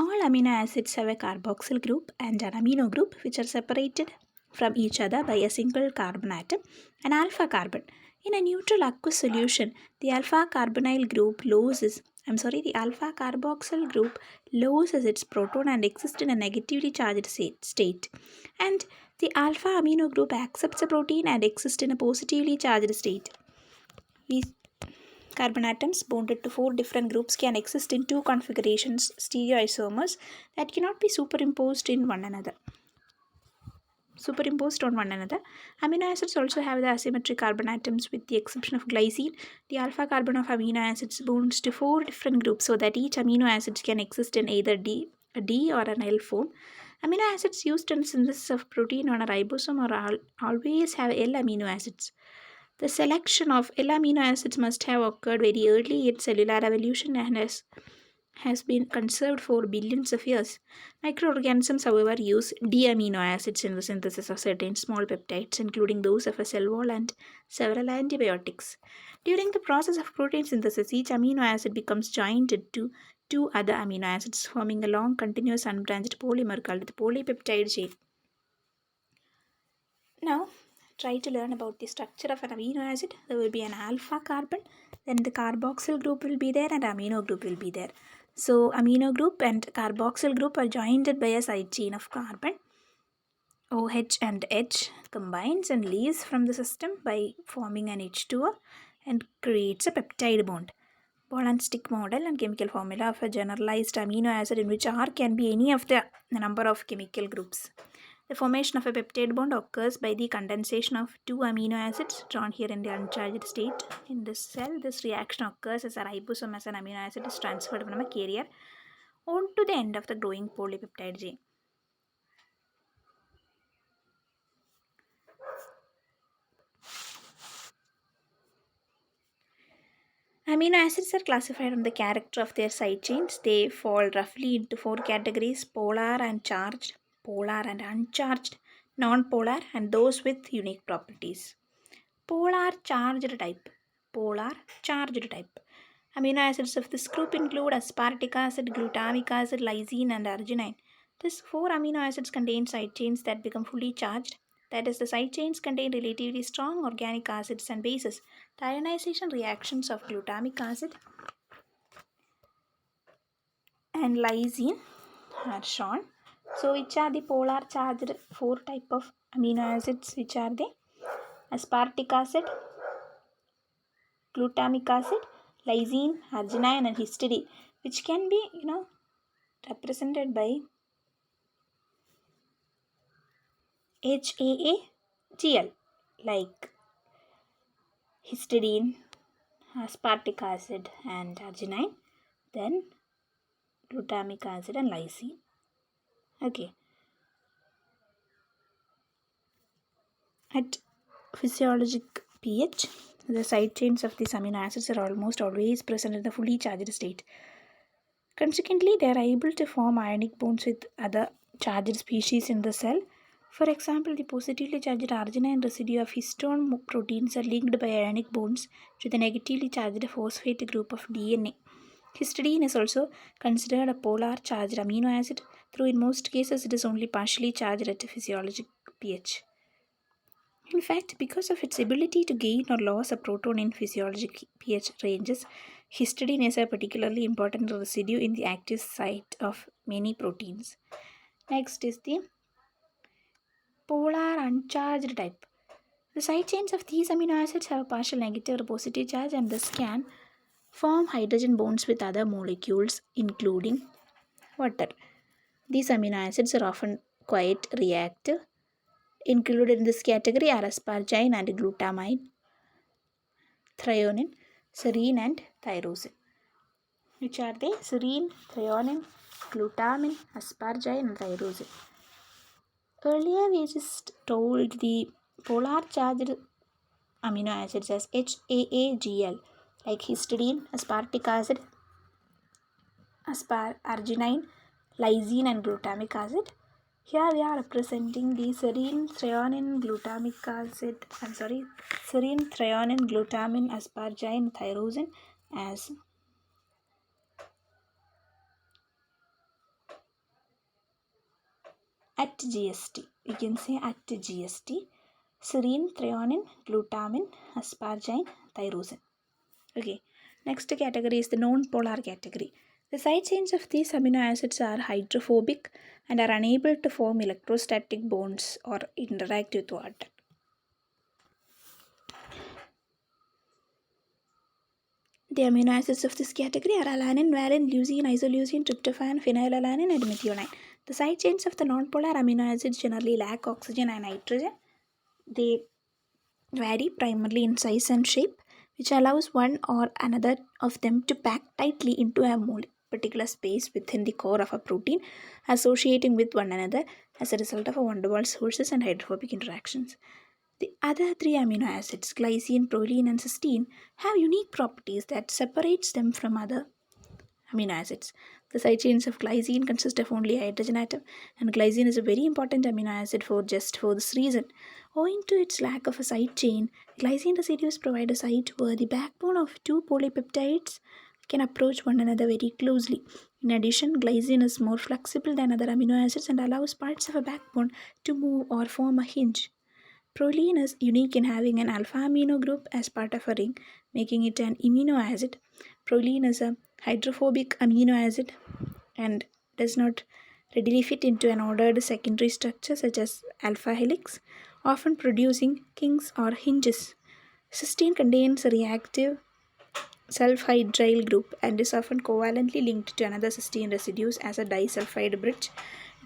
All amino acids have a carboxyl group and an amino group which are separated from each other by a single carbon atom, an alpha carbon. In a neutral aqueous solution, the alpha carboxyl group loses its proton and exists in a negatively charged state, and the alpha amino group accepts a protein and exists in a positively charged state. These carbon atoms bonded to 4 different groups can exist in 2 configurations, stereoisomers, that cannot be superimposed on one another. Amino acids also have the asymmetric carbon atoms with the exception of glycine. The alpha carbon of amino acids bonds to 4 different groups so that each amino acid can exist in either a D or an L form. Amino acids used in synthesis of protein on a ribosome always have L amino acids. The selection of L amino acids must have occurred very early in cellular evolution and has been conserved for billions of years. Microorganisms, however, use D amino acids in the synthesis of certain small peptides, including those of a cell wall and several antibiotics. During the process of protein synthesis, each amino acid becomes joined to 2 other amino acids, forming a long, continuous, unbranched polymer called the polypeptide chain. Now, try to learn about the structure of an amino acid. There will be an alpha carbon, then the carboxyl group will be there and amino group will be there. So amino group and carboxyl group are joined by a side chain of carbon. OH and H combines and leaves from the system by forming an H2O and creates a peptide bond. Ball and stick model and chemical formula of a generalized amino acid in which R can be any of the number of chemical groups. The formation of a peptide bond occurs by the condensation of 2 amino acids drawn here in the uncharged state. In this cell, this reaction occurs as a ribosome as an amino acid is transferred from a carrier onto the end of the growing polypeptide chain. Amino acids are classified on the character of their side chains. They fall roughly into 4 categories: polar and charged, polar and uncharged, non-polar, and those with unique properties. Polar charged type. Amino acids of this group include aspartic acid, glutamic acid, lysine, and arginine. These 4 amino acids contain side chains that become fully charged. That is, the side chains contain relatively strong organic acids and bases. The ionization reactions of glutamic acid and lysine are shown. So, which are the polar charged 4 type of amino acids? Which are they? Aspartic acid, glutamic acid, lysine, arginine, and histidine, which can be, represented by HAAGL, like histidine, aspartic acid, and arginine, then glutamic acid and lysine. Okay. At physiologic pH, the side chains of these amino acids are almost always present in the fully charged state. Consequently, they are able to form ionic bonds with other charged species in the cell. For example, the positively charged arginine residue of histone proteins are linked by ionic bonds to the negatively charged phosphate group of DNA. Histidine is also considered a polar charged amino acid, though in most cases it is only partially charged at a physiologic pH. In fact, because of its ability to gain or lose a proton in physiologic pH ranges, histidine is a particularly important residue in the active site of many proteins. Next is the polar uncharged type. The side chains of these amino acids have a partial negative or positive charge and thus can form hydrogen bonds with other molecules, including water. These amino acids are often quite reactive. Included in this category are asparagine and glutamine, threonine, serine, and tyrosine. Which are they? Serine, threonine, glutamine, asparagine, and tyrosine. Earlier, we just told the polar charged amino acids as HAAGL, like histidine, aspartic acid, arginine, lysine, and glutamic acid. Here we are representing the serine, threonine, glutamine, asparagine, tyrosine as at GST. We can say at GST. Serine, threonine, glutamine, asparagine, tyrosine. Okay. Next category is the non-polar category. The side chains of these amino acids are hydrophobic and are unable to form electrostatic bonds or interact with water. The amino acids of this category are alanine, valine, leucine, isoleucine, tryptophan, phenylalanine, and methionine. The side chains of the non-polar amino acids generally lack oxygen and nitrogen. They vary primarily in size and shape, which allows one or another of them to pack tightly into a particular space within the core of a protein, associating with one another as a result of a van der Waals forces and hydrophobic interactions. The other three amino acids, glycine, proline, and cysteine, have unique properties that separates them from other amino acids. The side chains of glycine consist of only a hydrogen atom, and glycine is a very important amino acid for this reason. Owing to its lack of a side chain, glycine residues provide a site where the backbone of two polypeptides can approach one another very closely. In addition, glycine is more flexible than other amino acids and allows parts of a backbone to move or form a hinge. Proline is unique in having an alpha amino group as part of a ring, making it an amino acid. Proline is a hydrophobic amino acid and does not readily fit into an ordered secondary structure such as alpha helix, often producing kings or hinges. Cysteine contains a reactive sulfhydryl group and is often covalently linked to another cysteine residues as a disulfide bridge.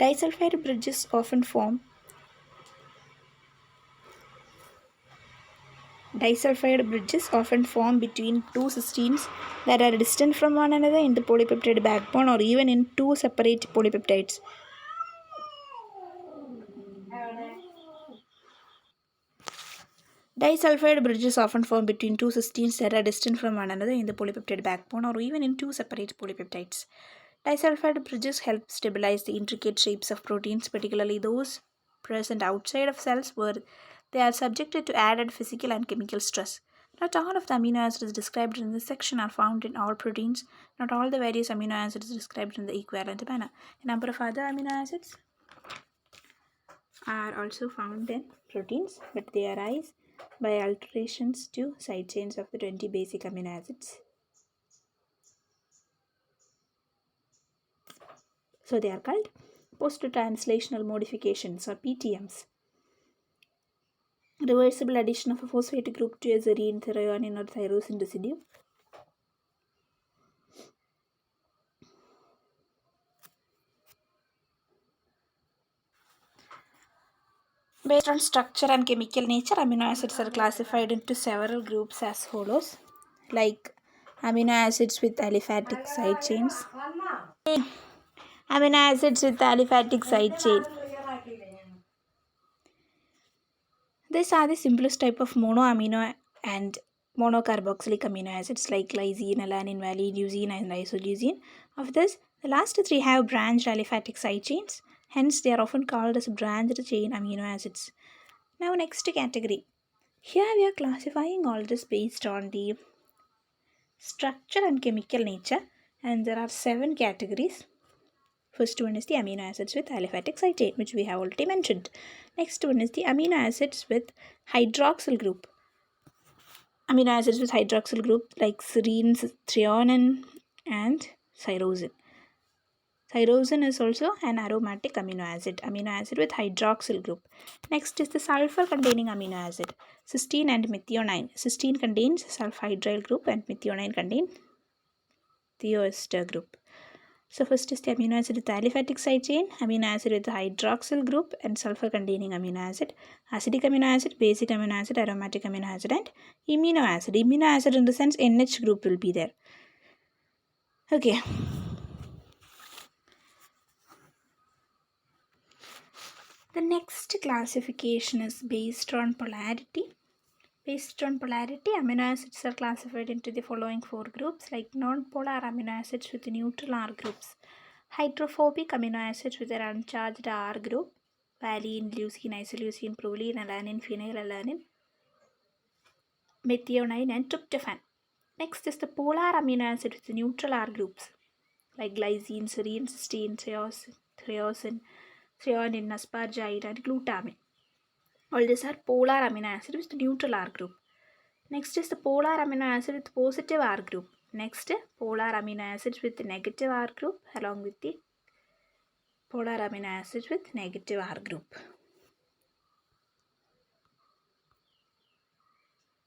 Disulfide bridges often form between two cysteines that are distant from one another in the polypeptide backbone or even in two separate polypeptides. Disulfide bridges often form between two cysteines that are distant from one another in the polypeptide backbone or even in two separate polypeptides. Disulfide bridges help stabilize the intricate shapes of proteins, particularly those present outside of cells where they are subjected to added physical and chemical stress. Not all of the amino acids described in this section are found in all proteins. Not all the various amino acids described in the equivalent manner. A number of other amino acids are also found in proteins, but they arise by alterations to side chains of the 20 basic amino acids. So they are called post-translational modifications or PTMs. Reversible addition of a phosphate group to a serine, threonine or tyrosine residue. Based on structure and chemical nature, amino acids are classified into several groups as follows, like amino acids with aliphatic side chains. Amino acids with aliphatic side chain. These are the simplest type of monoamino and monocarboxylic amino acids like glycine, alanine, valine, leucine, and isoleucine. Of this, the last three have branched aliphatic side chains. Hence, they are often called as branched chain amino acids. Now, next category. Here we are classifying all this based on the structure and chemical nature, and there are 7 categories. First one is the amino acids with aliphatic side chain, which we have already mentioned. Next one is the amino acids with hydroxyl group. Amino acids with hydroxyl group like serine, threonine, and tyrosine. Tyrosine is also an aromatic amino acid with hydroxyl group. Next is the sulfur containing amino acid, cysteine and methionine. Cysteine contains sulfhydryl group and methionine contains thioester group. So first is the amino acid with aliphatic side chain, amino acid with the hydroxyl group and sulfur containing amino acid, acidic amino acid, basic amino acid, aromatic amino acid and amino acid. Amino acid in the sense NH group will be there. Okay. The next classification is based on polarity. Based on polarity, amino acids are classified into the following 4 groups like non-polar amino acids with neutral R groups, hydrophobic amino acids with an uncharged R group, valine, leucine, isoleucine, proline, alanine, phenylalanine, methionine and tryptophan. Next is the polar amino acid with neutral R groups like glycine, serine, cysteine, threosine, threonine, asparagine, and glutamine. All these are polar amino acids with neutral R group. Next is the polar amino acid with positive R group. Next, polar amino acids with negative R group along with the polar amino acids with negative R group.